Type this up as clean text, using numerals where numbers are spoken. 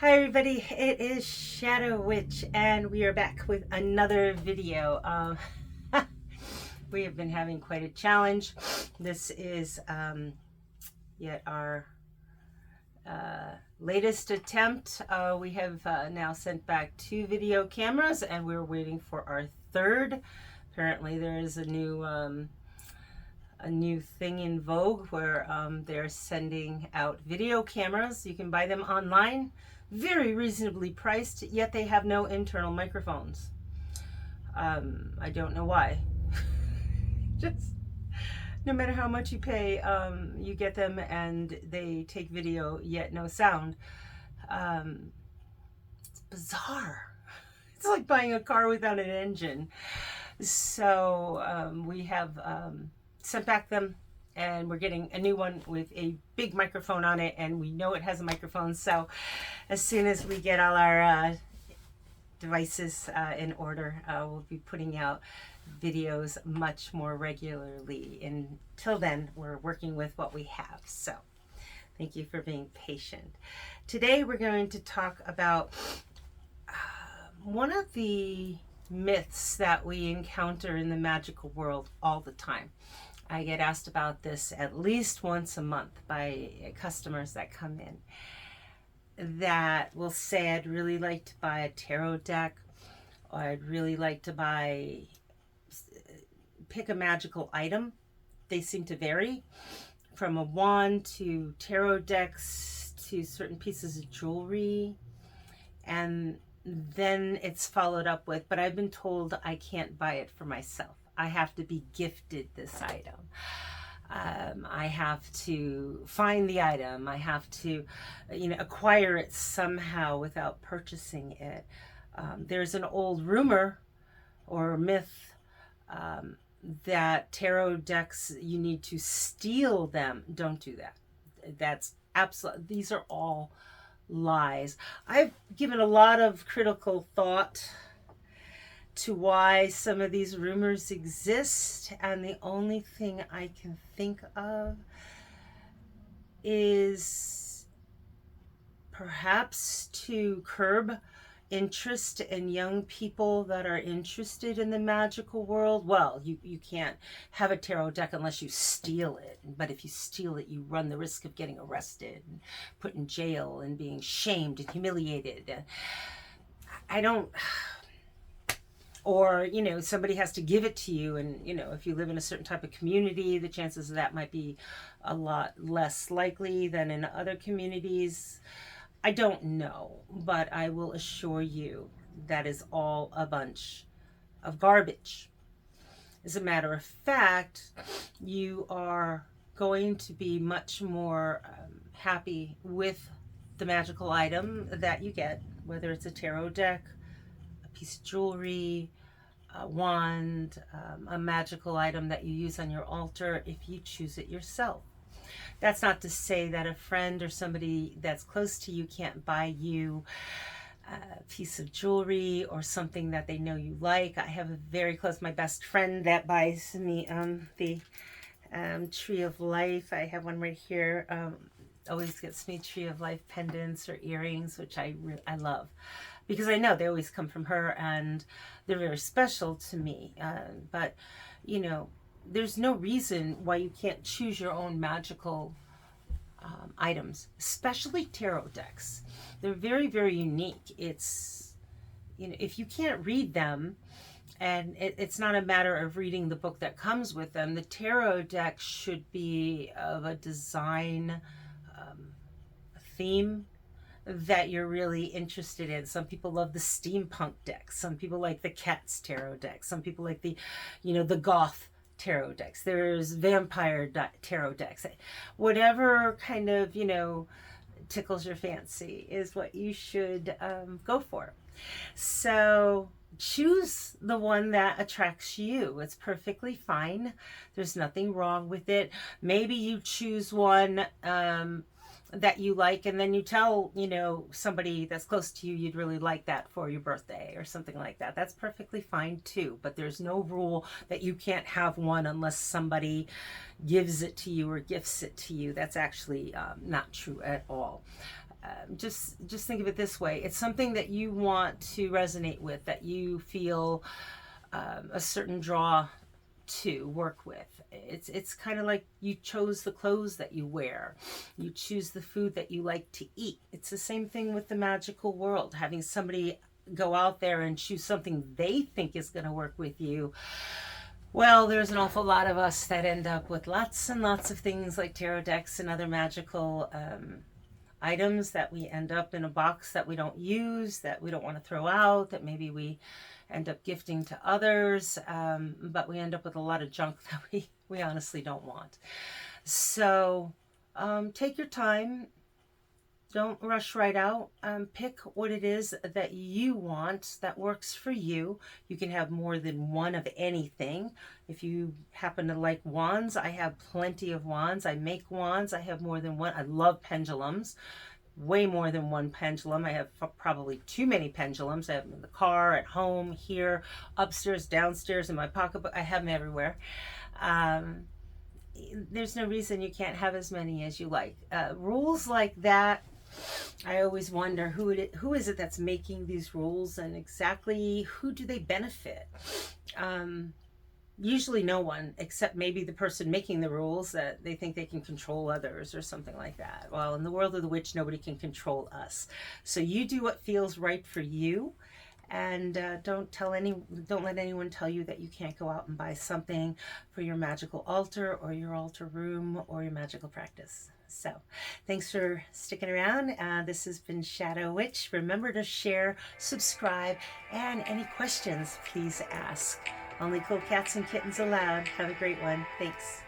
Hi everybody, it is Shadow Witch and we are back with another video. We have been having quite a challenge. This is yet our latest attempt. We have now sent back 2 video cameras and we're waiting for our third. Apparently there is a new thing in vogue where they're sending out video cameras. You can buy them online, very reasonably priced, yet they have no internal microphones. I don't know why. Just no matter how much you pay, you get them and they take video, yet no sound. It's bizarre. It's like buying a car without an engine. So we have sent back them and we're getting a new one with a big microphone on it, and we know it has a microphone. So as soon as we get all our devices in order, we'll be putting out videos much more regularly. Until then, we're working with what we have. So thank you for being patient. Today we're going to talk about one of the myths that we encounter in the magical world all the time. I get asked about this at least once a month by customers that come in that will say, I'd really like to buy a tarot deck, or I'd really like to pick a magical item. They seem to vary from a wand to tarot decks to certain pieces of jewelry, and then it's followed up with, but I've been told I can't buy it for myself. I have to be gifted this item. I have to find the item. I have to, acquire it somehow without purchasing it. There's an old rumor or myth that tarot decks, you need to steal them. Don't do that. That's absolute. These are all lies. I've given a lot of critical thought to why some of these rumors exist, and the only thing I can think of is perhaps to curb interest in young people that are interested in the magical world. Well, you can't have a tarot deck unless you steal it, but if you steal it, you run the risk of getting arrested and put in jail and being shamed and humiliated. I don't... Or, somebody has to give it to you, and, if you live in a certain type of community, the chances of that might be a lot less likely than in other communities. I don't know, but I will assure you that is all a bunch of garbage. As a matter of fact, you are going to be much more happy with the magical item that you get, whether it's a tarot deck, piece of jewelry, a wand, a magical item that you use on your altar if you choose it yourself. That's not to say that a friend or somebody that's close to you can't buy you a piece of jewelry or something that they know you like. I have my best friend that buys me the Tree of Life. I have one right here. Always gets me Tree of Life pendants or earrings, which I love, because I know they always come from her and they're very special to me. But, there's no reason why you can't choose your own magical items, especially tarot decks. They're very, very unique. It's, if you can't read them, and it's not a matter of reading the book that comes with them, the tarot deck should be of a design, theme that you're really interested in. Some people love the steampunk deck. Some people like the Cats tarot deck. Some people like the, the goth tarot decks. There's vampire tarot decks. Whatever kind of, tickles your fancy is what you should go for. So choose the one that attracts you. It's perfectly fine. There's nothing wrong with it. Maybe you choose one that you like, and then you tell somebody that's close to you you'd really like that for your birthday or something like that. That's perfectly fine too, but there's no rule that you can't have one unless somebody gives it to you or gifts it to you. That's actually not true at all. just think of it this way. It's something that you want to resonate with, that you feel a certain draw to work with. It's kind of like you chose the clothes that you wear. You choose the food that you like to eat. It's the same thing with the magical world. Having somebody go out there and choose something they think is going to work with you. Well, there's an awful lot of us that end up with lots and lots of things like tarot decks and other magical items that we end up in a box that we don't use, that we don't want to throw out, that maybe we end up gifting to others, but we end up with a lot of junk that we honestly don't want. So take your time. Don't rush right out. Pick what it is that you want that works for you. You can have more than one of anything. If you happen to like wands, I have plenty of wands. I make wands. I have more than one. I love pendulums. Way more than one pendulum. I have probably too many pendulums. I have them in the car, at home, here, upstairs, downstairs, in my pocketbook. I have them everywhere. There's no reason you can't have as many as you like. Rules like that, I always wonder who is it that's making these rules, and exactly who do they benefit? Usually no one, except maybe the person making the rules, that they think they can control others or something like that. Well, in the world of the witch, nobody can control us. So you do what feels right for you, and don't let anyone tell you that you can't go out and buy something for your magical altar or your altar room or your magical practice. So thanks for sticking around. This has been Shadow Witch. Remember to share, subscribe, and any questions, please ask. Only cool cats and kittens allowed. Have a great one. Thanks.